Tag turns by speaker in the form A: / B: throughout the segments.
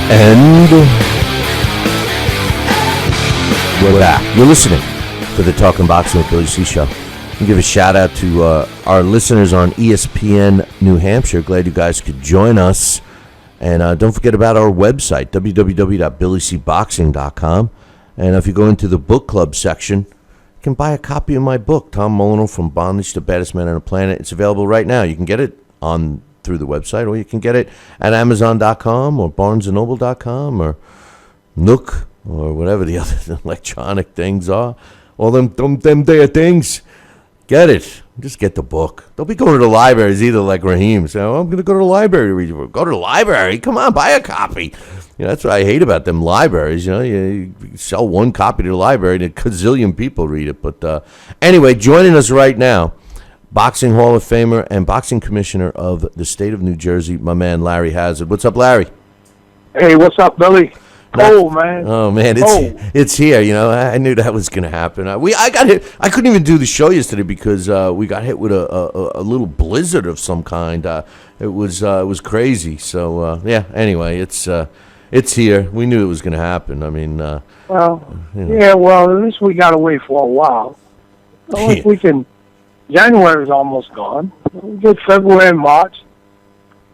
A: And we're back. You're listening to the Talkin' Boxing with Billy C show. I'll give a shout out to our listeners on ESPN New Hampshire. Glad you guys could join us. And don't forget about our website, www.billycboxing.com. And if you go into the book club section, you can buy a copy of my book, Tom Molyneux, From Bondage to Baddest Man on the Planet. It's available right now. You can get it through the website, or you can get it at Amazon.com or BarnesandNoble.com or Nook or whatever the other electronic things are. All them there things. Get it. Just get the book. Don't be going to the libraries either like Raheem. Say, I'm going to go to the library to read your book. Go to the library. Come on, buy a copy. That's what I hate about them libraries. You sell one copy to the library and a gazillion people read it. But anyway, joining us right now, Boxing Hall of Famer and Boxing Commissioner of the state of New Jersey, my man Larry Hazzard. What's up, Larry?
B: Hey, what's up, Billy? Man.
A: Oh man, it's here. I knew that was going to happen. I got hit. I couldn't even do the show yesterday because we got hit with a little blizzard of some kind. It was crazy. So Anyway, it's here. We knew it was going to happen. I mean,
B: well, at least we got away for a while. So if we can. January is almost gone. We get February and March.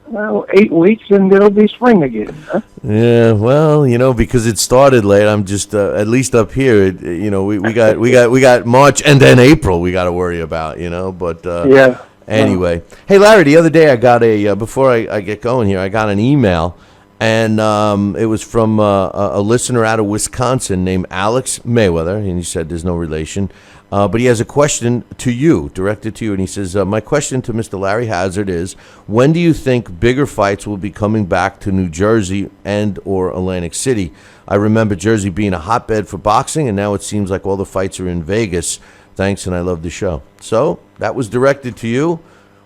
B: 8 weeks and it'll be spring again. Huh?
A: Yeah, well, because it started late. I'm just at least up here. We got March and then April. We got to worry about. But Anyway, hey Larry, the other day I got before I get going here, I got an email, and it was from a listener out of Wisconsin named Alex Mayweather, and he said there's no relation. But he has a question to you, directed to you, and he says, my question to Mr. Larry Hazzard is, when do you think bigger fights will be coming back to New Jersey and or Atlantic City? I remember Jersey being a hotbed for boxing, and now it seems like all the fights are in Vegas. Thanks, and I love the show. So that was directed to you.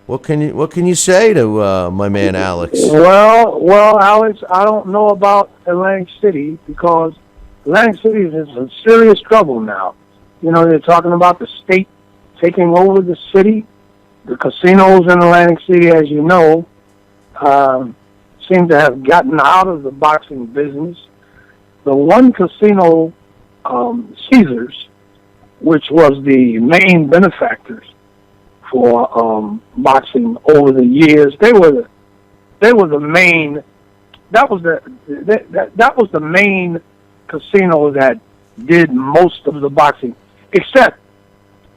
A: What can you say to my man Alex?
B: Well, Alex, I don't know about Atlantic City because Atlantic City is in serious trouble now. They're talking about the state taking over the city. The casinos in Atlantic City, as you know, seem to have gotten out of the boxing business. The one casino, Caesars, which was the main benefactors for boxing over the years, they were the main. That was the main casino that did most of the boxing. Except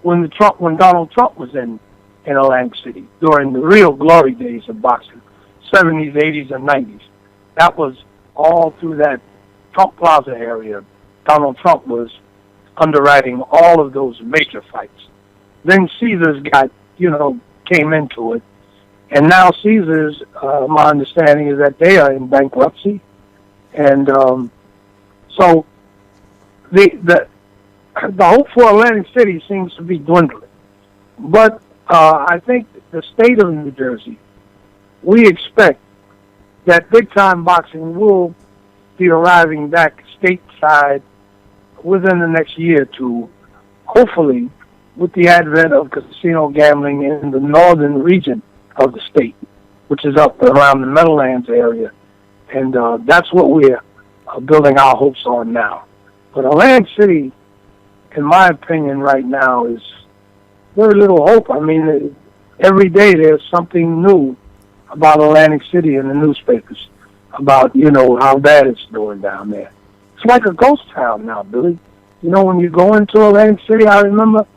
B: when Donald Trump was in Atlantic City during the real glory days of boxing, 70s, 80s, and 90s. That was all through that Trump Plaza area. Donald Trump was underwriting all of those major fights. Then Caesars came into it, and now Caesars, my understanding is that they are in bankruptcy, and so the hope for Atlantic City seems to be dwindling. But I think the state of New Jersey, we expect that big-time boxing will be arriving back stateside within the next year or two, hopefully with the advent of casino gambling in the northern region of the state, which is up around the Meadowlands area. And that's what we're building our hopes on now. But Atlantic City, in my opinion, right now is very little hope. I mean, every day there's something new about Atlantic City in the newspapers about, how bad it's doing down there. It's like a ghost town now, Billy. When you go into Atlantic City, I remember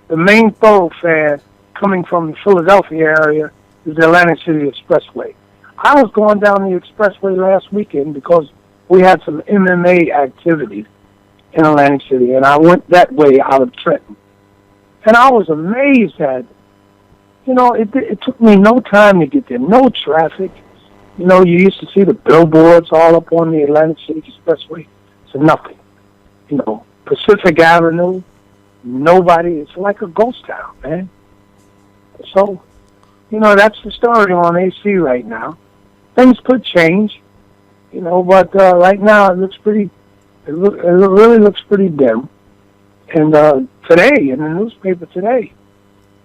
B: the main thoroughfare coming from the Philadelphia area is the Atlantic City Expressway. I was going down the expressway last weekend because we had some MMA activity in Atlantic City, and I went that way out of Trenton. And I was amazed at, it took me no time to get there, no traffic. You used to see the billboards all up on the Atlantic City Expressway. So nothing. Pacific Avenue, nobody. It's like a ghost town, man. So, that's the story on AC right now. Things could change, but right now it looks pretty. It really looks pretty dim. And today, in the newspaper today,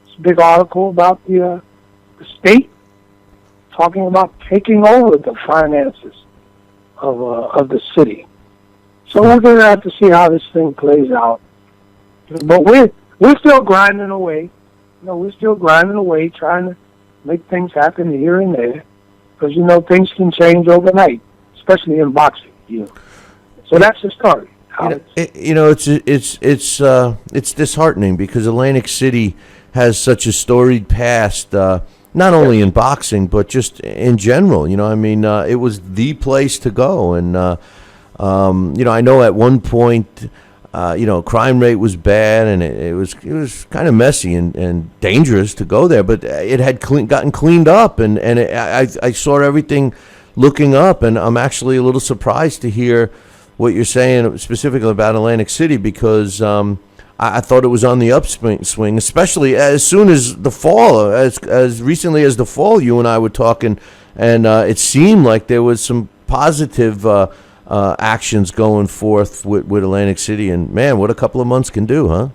B: it's a big article about the state talking about taking over the finances of the city. So we're going to have to see how this thing plays out. But we're still grinding away. We're still grinding away, trying to make things happen here and there, because things can change overnight, especially in boxing. So that's the story.
A: It's disheartening because Atlantic City has such a storied past, not only in boxing but just in general. It was the place to go, and I know at one point, crime rate was bad, and it was kind of messy and dangerous to go there, but it had gotten cleaned up, and I saw everything looking up, and I'm actually a little surprised to hear what you're saying specifically about Atlantic City, because I thought it was on the upswing, especially as soon as the fall, as recently as the fall, you and I were talking, and it seemed like there was some positive actions going forth with Atlantic City, and man, what a couple of months can do, huh?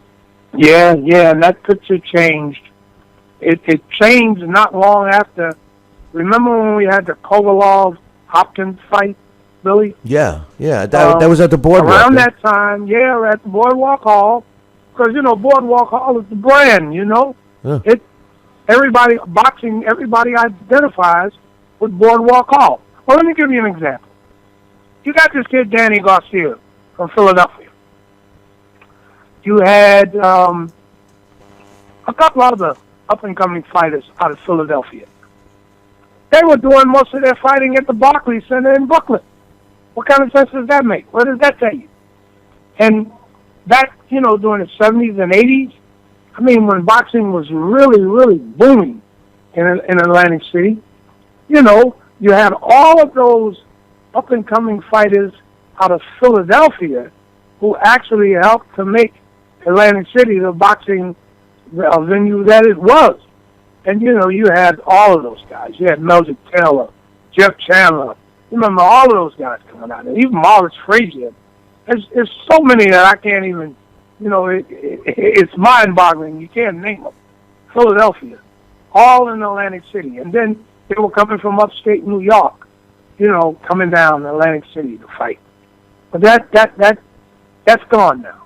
B: Yeah, and that picture changed. It changed not long after. Remember when we had the Kovalov-Hopkins fight, Billy?
A: Yeah, that was at the Boardwalk.
B: Around that time, at the Boardwalk Hall, because Boardwalk Hall is the brand.
A: Yeah.
B: Everybody identifies with Boardwalk Hall. Well, let me give you an example. You got this kid Danny Garcia from Philadelphia. You had a couple of the up-and-coming fighters out of Philadelphia. They were doing most of their fighting at the Barclays Center in Brooklyn. What kind of sense does that make? What does that tell you? And back, during the 70s and 80s, when boxing was really, really booming in Atlantic City, you had all of those up-and-coming fighters out of Philadelphia who actually helped to make Atlantic City the boxing venue that it was. And, you had all of those guys. You had Meldrick Taylor, Jeff Chandler. You remember all of those guys coming out there. Even Maurice Frazier. There's so many that I can't even, it's mind-boggling. You can't name them. Philadelphia. All in Atlantic City. And then they were coming from upstate New York, coming down to Atlantic City to fight. But that's gone now.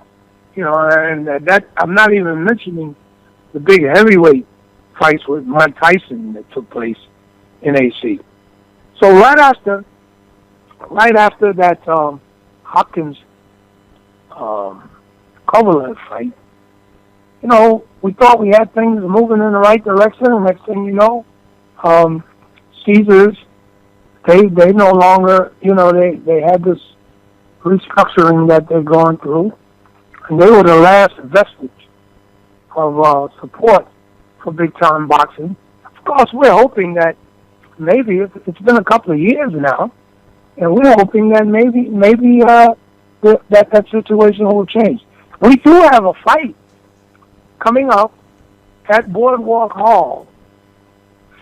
B: And that I'm not even mentioning the big heavyweight fights with Mike Tyson that took place in AC. So right after that Hopkins Kovalev fight, we thought we had things moving in the right direction. And next thing you know, Caesars, they no longer, they had this restructuring that they're going through, and they were the last vestige of support for big-time boxing. Of course, we're hoping that maybe it's been a couple of years now, and we're hoping that maybe that situation will change. We do have a fight coming up at Boardwalk Hall,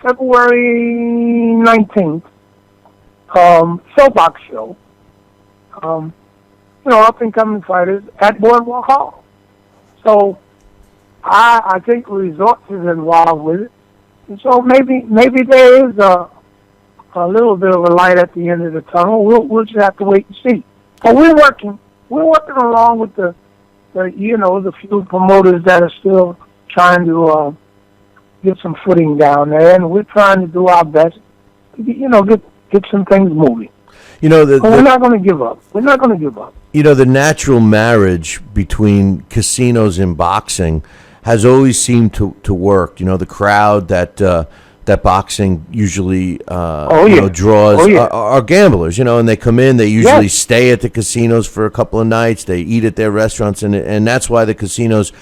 B: February 19th, showbox show. Up-and-coming fighters at Boardwalk Hall. So I think resorts is involved with it. And so maybe there is a little bit of a light at the end of the tunnel. We'll just have to wait and see. But we're working along with the few promoters that are still trying to get some footing down there, and we're trying to do our best to get some things moving. But we're not going to give up. We're not going to give up.
A: The natural marriage between casinos and boxing has always seemed to work. The crowd that boxing usually draws are gamblers, and they come in, they usually stay at the casinos for a couple of nights, they eat at their restaurants, and that's why the casinos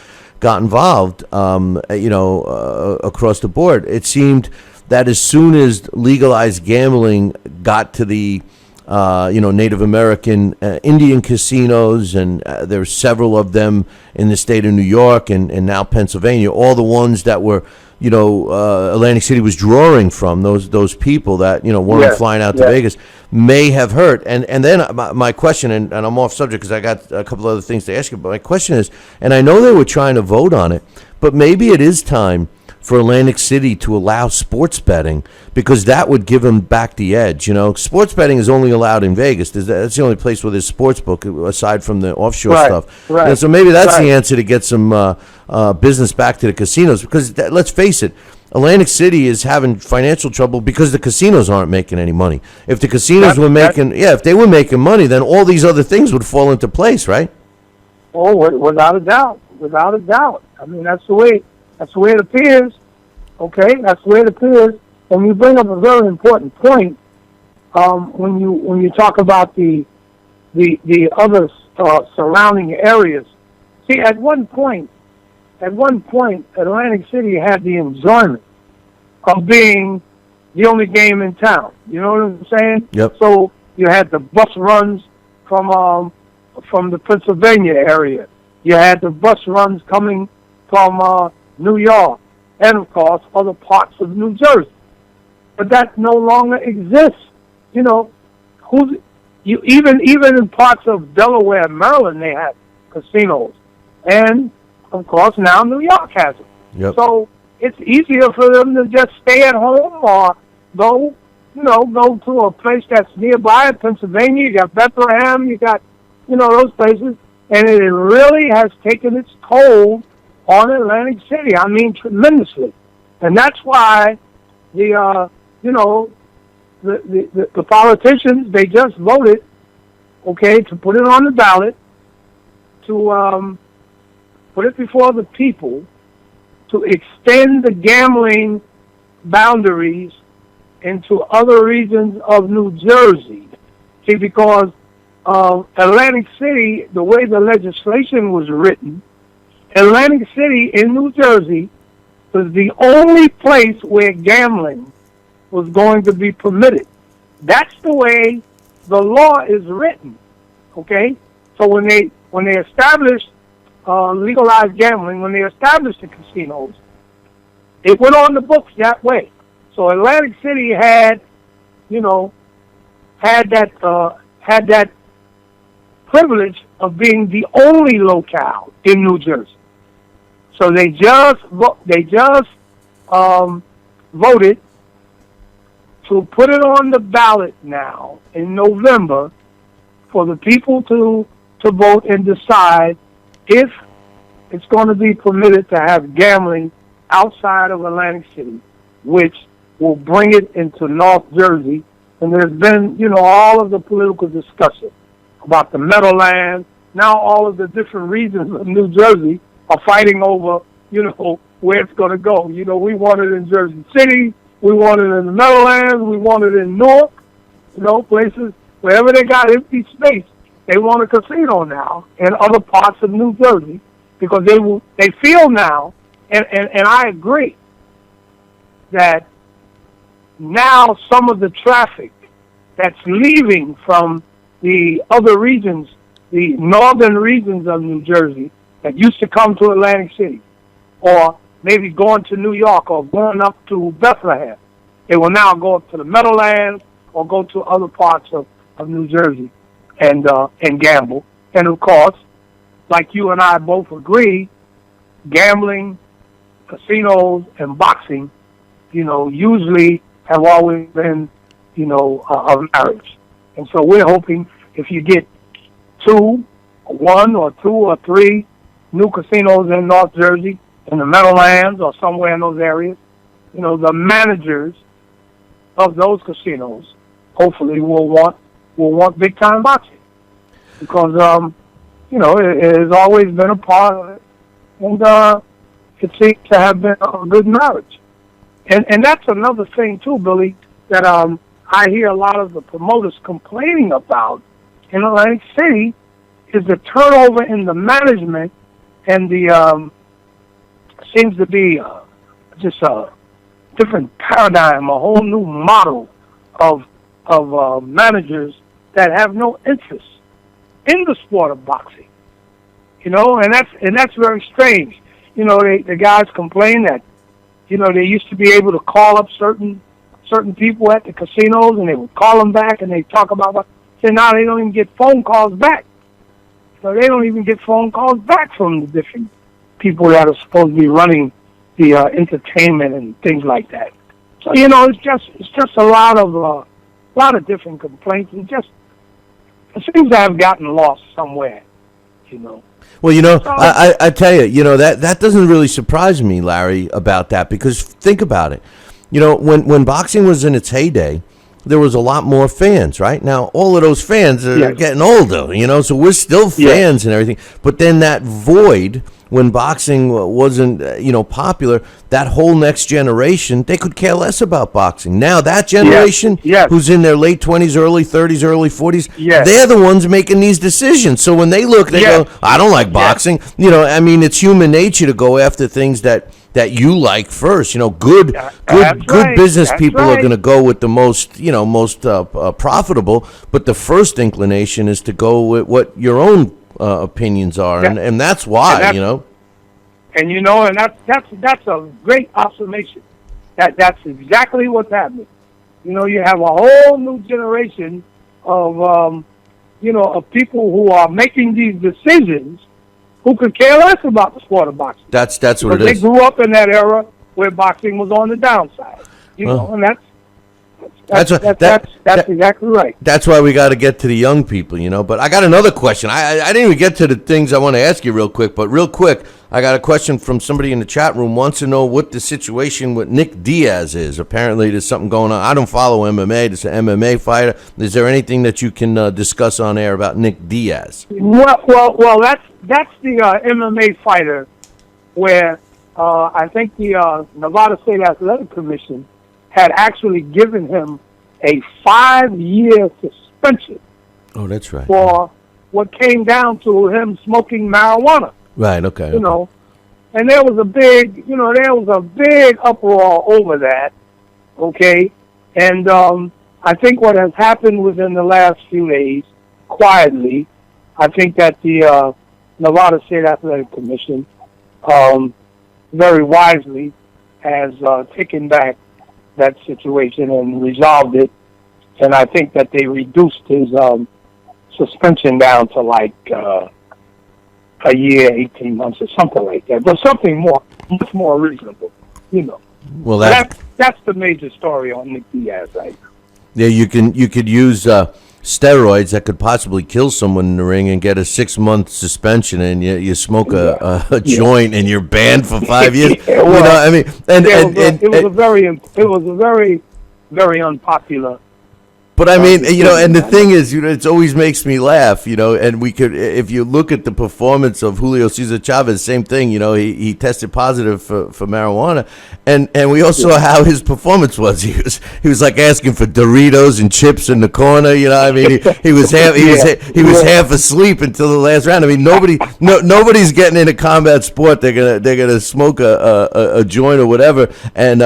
A: got involved, across the board. It seemed that as soon as legalized gambling got to the Native American Indian casinos, and there's several of them in the state of New York and now Pennsylvania, all the ones that were, Atlantic City was drawing from, those people that, weren't flying out to Vegas, may have hurt. And then my question, and I'm off subject because I got a couple other things to ask you, but my question is, and I know they were trying to vote on it, but maybe it is time for Atlantic City to allow sports betting, because that would give them back the edge. Sports betting is only allowed in Vegas. That's the only place where there's sports book, aside from the offshore stuff.
B: Right.
A: And so maybe that's the answer to get some business back to the casinos, because let's face it, Atlantic City is having financial trouble because the casinos aren't making any money. If the casinos if they were making money, then all these other things would fall into place, right?
B: Oh, without a doubt. I mean, that's the way it appears. Okay, that's the way it appears. And you bring up a very important point when you talk about the other surrounding areas. See, at one point, Atlantic City had the enjoyment of being the only game in town. You know what I'm saying?
A: Yep.
B: So you had the bus runs from the Pennsylvania area. You had the bus runs coming from New York, and of course other parts of New Jersey. But that no longer exists. Even in parts of Delaware and Maryland, they have casinos, and of course now New York has it.
A: Yep.
B: So it's easier for them to just stay at home or go to a place that's nearby in Pennsylvania. You got Bethlehem, you got those places, and it really has taken its toll on Atlantic City. I mean, tremendously. And that's why the politicians, they just voted, to put it on the ballot, to put it before the people, to extend the gambling boundaries into other regions of New Jersey. See, because Atlantic City, the way the legislation was written, Atlantic City in New Jersey was the only place where gambling was going to be permitted. That's the way the law is written. Okay? So when they established legalized gambling, when they established the casinos, it went on the books that way. So Atlantic City had that privilege of being the only locale in New Jersey. So they just voted to put it on the ballot now in November for the people to vote and decide if it's going to be permitted to have gambling outside of Atlantic City, which will bring it into North Jersey. And there's been, all of the political discussion about the Meadowlands. Now all of the different regions of New Jersey are fighting over, where it's going to go. We want it in Jersey City. We want it in the Meadowlands. We want it in Newark. Places, wherever they got empty space, they want a casino now in other parts of New Jersey, because they feel now, and I agree, that now some of the traffic that's leaving from the other regions, the northern regions of New Jersey, that used to come to Atlantic City, or maybe going to New York or going up to Bethlehem, they will now go up to the Meadowlands or go to other parts of New Jersey and gamble. And of course, like you and I both agree, gambling, casinos, and boxing, usually have always been, a marriage. And so we're hoping if you get one or two or three new casinos in North Jersey, in the Meadowlands or somewhere in those areas, the managers of those casinos hopefully will want big time boxing, because it has always been a part of it, and it seems to have been a good marriage. And that's another thing too, Billy, that I hear a lot of the promoters complaining about in Atlantic City, is the turnover in the management, and the seems to be just a different paradigm, a whole new model of managers that have no interest in the sport of boxing. And that's very strange. The guys complain that they used to be able to call up certain people at the casinos, and they would call them back, and they talk about what. So now they don't even get phone calls back. So they don't even get phone calls back from the different people that are supposed to be running the entertainment and things like that. So it's just a lot of different complaints, and just it seems to have gotten lost somewhere.
A: Well, I tell you, that doesn't really surprise me, Larry, about that, because think about it. When boxing was in its heyday, there was a lot more fans, right? Now, all of those fans are getting older, so we're still fans and everything. But then that void, when boxing wasn't, popular, that whole next generation, they could care less about boxing. Now, that generation, who's in their late 20s, early 30s, early 40s, they're the ones making these decisions. So when they look, they go, I don't like boxing. It's human nature to go after things that you like first. Good business people are going to go with the most profitable, but the first inclination is to go with what your own opinions are, and that's why,
B: And that's a great observation. That's exactly what's happening. You have a whole new generation of of people who are making these decisions who could care less about the sport of boxing.
A: That's what it is.
B: They grew up in that era where boxing was on the downside. And that's exactly right.
A: That's why we got to get to the young people, But I got another question. I didn't even get to the things I want to ask you real quick, but real quick, I got a question from somebody in the chat room, wants to know what the situation with Nick Diaz is. Apparently there's something going on. I don't follow MMA. This is an MMA fighter. Is there anything that you can discuss on air about Nick Diaz?
B: Well, that's the MMA fighter where I think the Nevada State Athletic Commission had actually given him a 5-year suspension.
A: Oh, that's right.
B: For what came down to him smoking marijuana.
A: Right. Okay.
B: And there was a big uproar over that. Okay, and I think what has happened within the last few days, quietly, I think that the Nevada State Athletic Commission, very wisely, has taken back that situation and resolved it, and I think that they reduced his suspension down to like a year, 18 months, or something like that, but something much more reasonable,
A: Well,
B: that's the major story on Nick Diaz right now.
A: Yeah, you could use steroids that could possibly kill someone in the ring and get a 6-month suspension, and you smoke a joint and you're banned for 5 years.
B: It was a very, very unpopular.
A: But I mean, and the thing is, it always makes me laugh, and we could, if you look at the performance of Julio Cesar Chavez, same thing, he tested positive for marijuana, and we all saw how his performance was. He was like asking for Doritos and chips in the corner, he was half asleep until the last round. I mean, nobody's getting into combat sport. They're gonna smoke a joint or whatever, and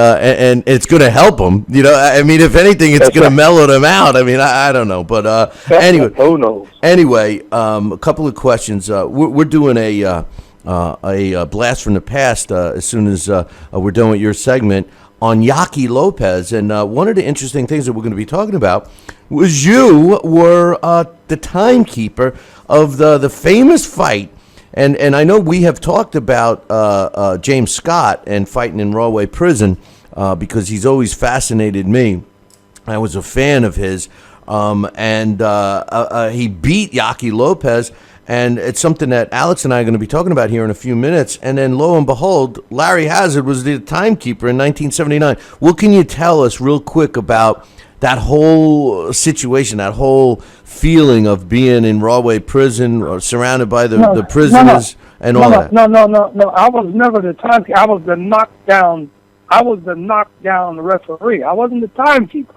A: it's gonna help them. I mean, if anything, it's gonna mellow them out. I mean, I don't know, but anyway.
B: Who knows?
A: Anyway, a couple of questions. We're doing a blast from the past as soon as we're done with your segment on Yaki Lopez, and one of the interesting things that we're going to be talking about was you were the timekeeper of the famous fight. And I know we have talked about James Scott and fighting in Rahway Prison because he's always fascinated me. I was a fan of his, and he beat Yaki Lopez, and it's something that Alex and I are going to be talking about here in a few minutes. And then, lo and behold, Larry Hazzard was the timekeeper in 1979. What can you tell us real quick about that whole situation, that whole feeling of being in Rahway Prison or surrounded by the prisoners and all that?
B: No. I was never the timekeeper. I was the knockdown referee. I wasn't the timekeeper.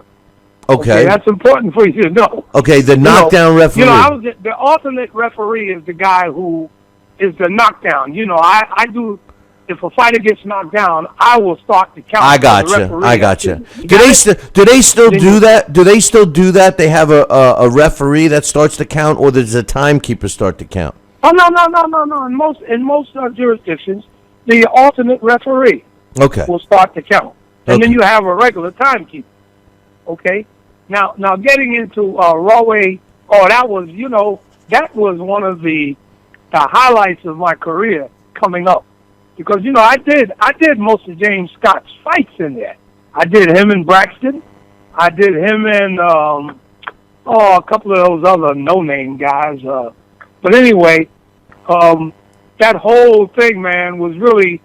A: Okay,
B: that's important for you to know.
A: Okay, the knockdown referee.
B: I was the alternate referee is the guy who is the knockdown. I do. If a fighter gets knocked down, I will start the count.
A: I got you. Do they still do that? Do they still do that? They have a referee that starts the count, or does the timekeeper start the count?
B: Oh no. In most jurisdictions, the alternate referee will start the count, and then you have a regular timekeeper. Okay. Now getting into Rahway, that was one of the highlights of my career coming up, because I did most of James Scott's fights in there. I did him and Braxton. I did him and a couple of those other no-name guys. But anyway, that whole thing, man, was really.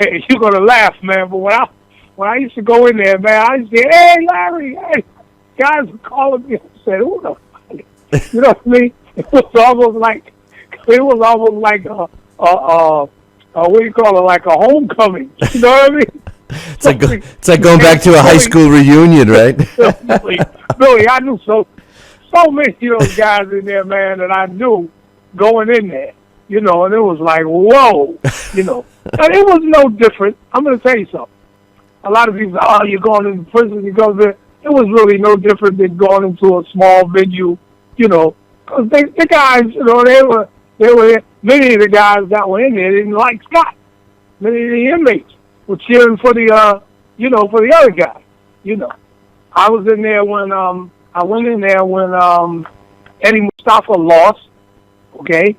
B: You're gonna laugh, man. But when I used to go in there, man, I used to say, "Hey, Larry, hey." Guys were calling me. I said, "Who the fuck?" You know what I mean? It was almost like what do you call it? Like a homecoming. You know what I mean?
A: It's like going back to a high school reunion, right?
B: Billy, I knew so many of those guys in there, man, that I knew going in there. And it was like, whoa, And it was no different. I'm going to tell you something. A lot of people say, oh, you're going into prison, you go there. It was really no different than going into a small venue, because the guys, they were, many of the guys that were in there didn't like Scott. Many of the inmates were cheering for the, for the other guy, I was in there when, I went in there when Eddie Mustafa lost, okay?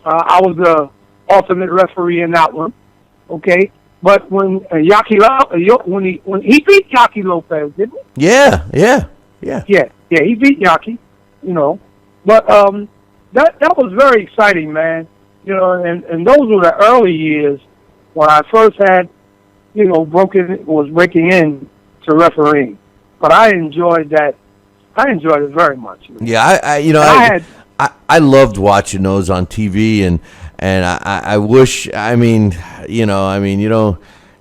B: I was the alternate referee in that one, okay? But when when he beat Yaki Lopez, didn't he?
A: Yeah,
B: he beat Yaki, But that was very exciting, man. And those were the early years when I first had, was breaking in to refereeing. But I enjoyed that. I enjoyed it very much.
A: Yeah, I loved watching those on TV, and I wish.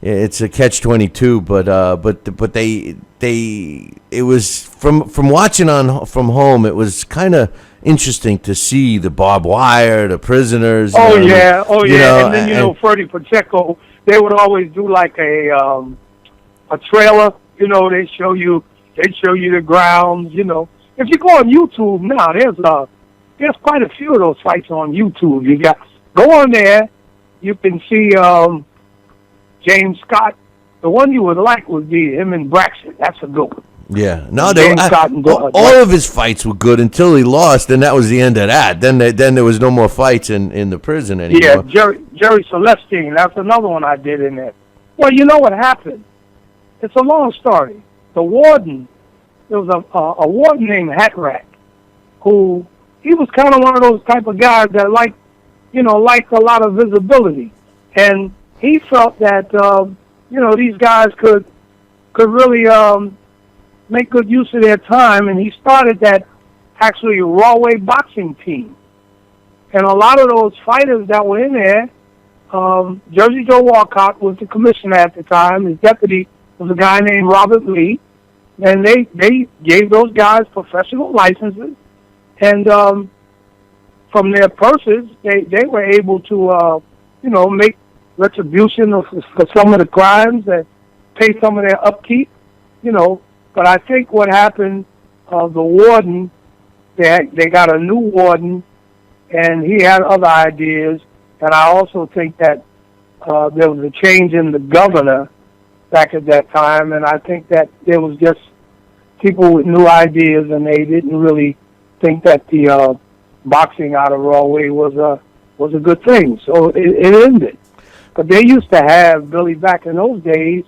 A: It's a catch-22, but it was from watching from home. It was kind of interesting to see the barbed wire, the prisoners.
B: And then Freddie Pacheco, they would always do like a trailer. They show you the grounds. If you go on YouTube now, there's quite a few of those fights on YouTube. Go on there, you can see James Scott. The one you would like would be him and Braxton. That's a good one.
A: Yeah, no, all of his fights were good until he lost, and that was the end of that. Then there was no more fights in the prison anymore.
B: Yeah, Jerry Celestine. That's another one I did in there. Well, you know what happened? It's a long story. The warden, there was a warden named Hatrack, who he was kind of one of those type of guys that liked a lot of visibility, and he felt that these guys could really make good use of their time, and he started that actually Rawway boxing team, and a lot of those fighters that were in there, Jersey Joe Walcott was the commissioner at the time. His deputy was a guy named Robert Lee, and they gave those guys professional licenses. And from their purses, they were able to, make retribution for some of the crimes and pay some of their upkeep, But I think what happened, the warden, they got a new warden, and he had other ideas. And I also think that there was a change in the governor back at that time, and I think that there was just people with new ideas, and they didn't really think that the boxing out of Rawway was a good thing. So it ended. But they used to have, Billy, back in those days,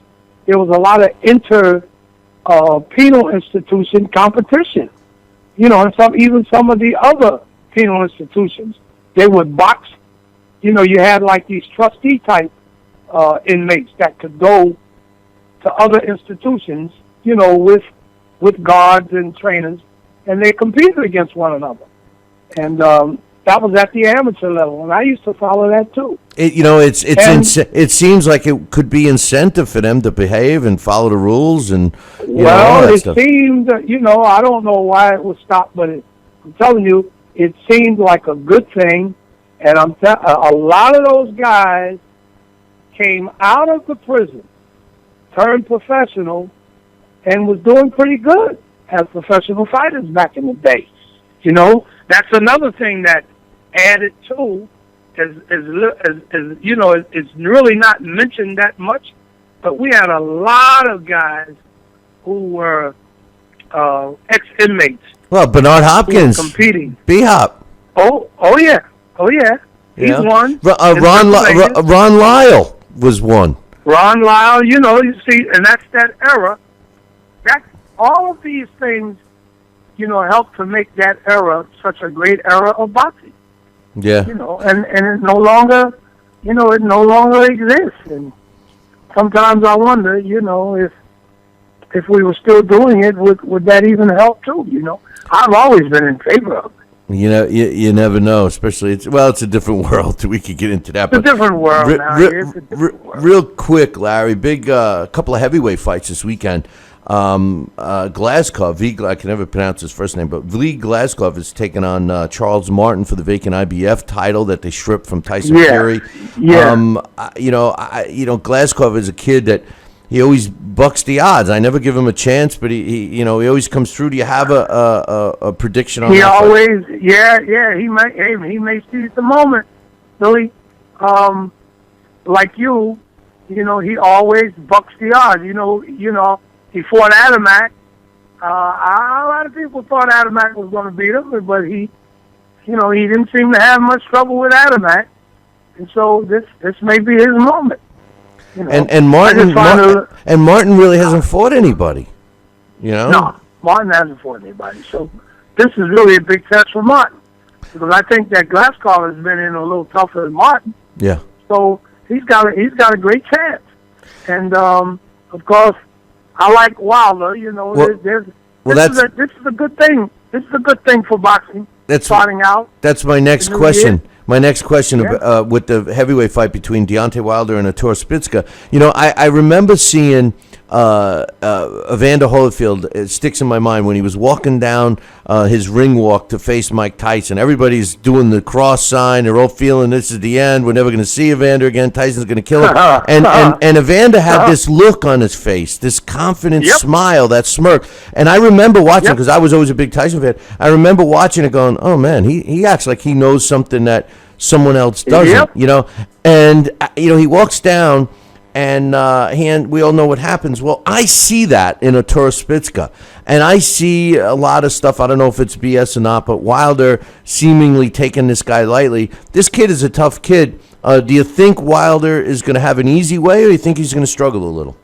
B: there was a lot of penal institution competition. And even some of the other penal institutions, they would box. You had like these trustee type inmates that could go to other institutions, with guards and trainers, and they competed against one another. And that was at the amateur level, and I used to follow that too.
A: It seems like it could be incentive for them to behave and follow the rules, and
B: it seemed, I don't know why it was stopped, but I'm telling you, it seemed like a good thing. And a lot of those guys came out of the prison, turned professional, and was doing pretty good as professional fighters back in the day. That's another thing that added to, it's really not mentioned that much, but we had a lot of guys who were ex-inmates.
A: Well, Bernard Hopkins
B: competing.
A: B-Hop.
B: Oh yeah. He's won.
A: Ron Lyle was one.
B: Ron Lyle, you see, and that's that era. That all of these things, helped to make that era such a great era of boxing.
A: Yeah.
B: And it no longer, it no longer exists. And sometimes I wonder, if we were still doing it, would that even help too? I've always been in favor of it.
A: You never know, especially it's a different world. We could get into that.
B: It's a different world now. It's a different world.
A: Real quick, Larry, big couple of heavyweight fights this weekend. Glazkov, I can never pronounce his first name, but Vli Glazkov is taking on Charles Martin for the vacant IBF title that they stripped from Tyson Fury.
B: Yeah.
A: Glazkov is a kid that he always bucks the odds. I never give him a chance, but he always comes through. Do you have a prediction on that?
B: He always, he may seize the moment, Billy. Like he always bucks the odds. He fought Adamak. A lot of people thought Adamak was going to beat him, but he didn't seem to have much trouble with Adamak, and so this may be his moment.
A: And Martin really hasn't fought anybody.
B: No, Martin hasn't fought anybody. So this is really a big test for Martin, because I think that Glazkov has been in a little tougher than Martin.
A: Yeah.
B: So he's got a great chance, and of course I like Wilder. This is a good thing. This is a good thing for boxing. Starting out.
A: That's my next question. My next question with the heavyweight fight between Deontay Wilder and Artur Szpilka. I remember seeing Evander Holyfield. It sticks in my mind when he was walking down his ring walk to face Mike Tyson. Everybody's doing the cross sign. They're all feeling this is the end. We're never going to see Evander again. Tyson's going to kill him. And Evander had this look on his face, this confident smile, that smirk. And I remember watching, because I was always a big Tyson fan, I remember watching it going, oh, man, he acts like he knows something that someone else doesn't, And, he walks down. And we all know what happens. Well, I see that in Artur Szpilka, and I see a lot of stuff. I don't know if it's BS or not, but Wilder seemingly taking this guy lightly. This kid is a tough kid. Do you think Wilder is going to have an easy way, or do you think he's going to struggle a little?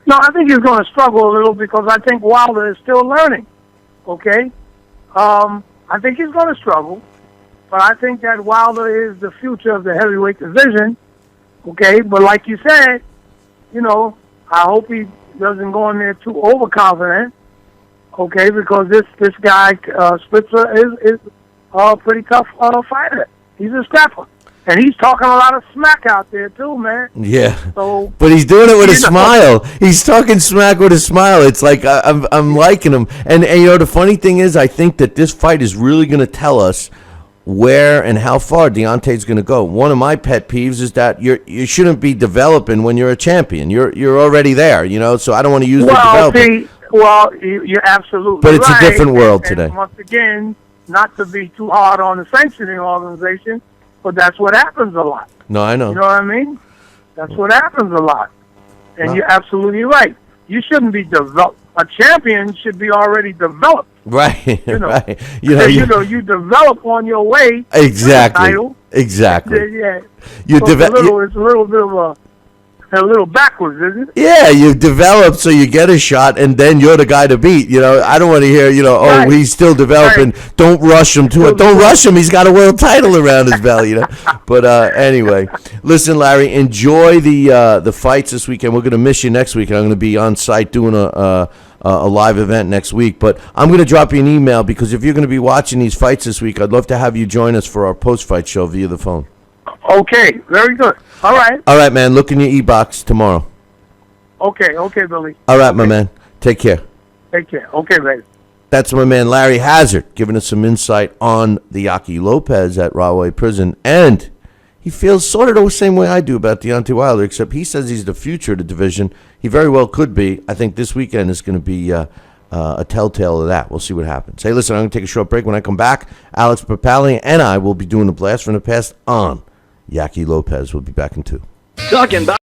B: No, I think he's going to struggle a little, because I think Wilder is still learning. Okay, I think he's going to struggle, but I think that Wilder is the future of the heavyweight division. Okay, but like you said, I hope he doesn't go in there too overconfident. Okay, because this guy Spitzer is a pretty tough fighter. He's a scrapper, and he's talking a lot of smack out there too, man.
A: Yeah.
B: So,
A: but he's doing it with a smile. He's talking smack with a smile. It's like I'm liking him. And the funny thing is, I think that this fight is really going to tell us where and how far Deontay's going to go. One of my pet peeves is that you shouldn't be developing when you're a champion. You're already there, so I don't want to use the development.
B: You're absolutely
A: But it's
B: right.
A: a different world today.
B: And once again, not to be too hard on the sanctioning organization, but that's what happens a lot.
A: No, I know.
B: You know what I mean? That's what happens a lot. And you're absolutely right. You shouldn't be developed. A champion should be already developed.
A: Right, right.
B: You develop on your way.
A: Exactly.
B: To the title.
A: Exactly.
B: Yeah.
A: It's
B: a little bit of a little backwards, isn't it?
A: Yeah, you develop so you get a shot, and then you're the guy to beat. I don't want to hear,
B: right.
A: He's still developing. Right. Don't rush him to it. Don't rush him. He's got a world title around his belly, But anyway, listen, Larry, enjoy the fights this weekend. We're going to miss you next week. I'm going to be on site doing a live event next week. But I'm going to drop you an email, because if you're going to be watching these fights this week, I'd love to have you join us for our post-fight show via the phone.
B: Okay, very good. All right,
A: man. Look in your e-box tomorrow.
B: Okay, Billy.
A: All right, my man. Take care.
B: Take care. Okay, baby.
A: That's my man, Larry Hazzard, giving us some insight on the Yaki Lopez at Rahway Prison. And he feels sort of the same way I do about Deontay Wilder, except he says he's the future of the division. He very well could be. I think this weekend is going to be a telltale of that. We'll see what happens. Hey, listen, I'm going to take a short break. When I come back, Alex Papali and I will be doing a blast from the past on Yaki Lopez. We'll be back in 2.
C: Talking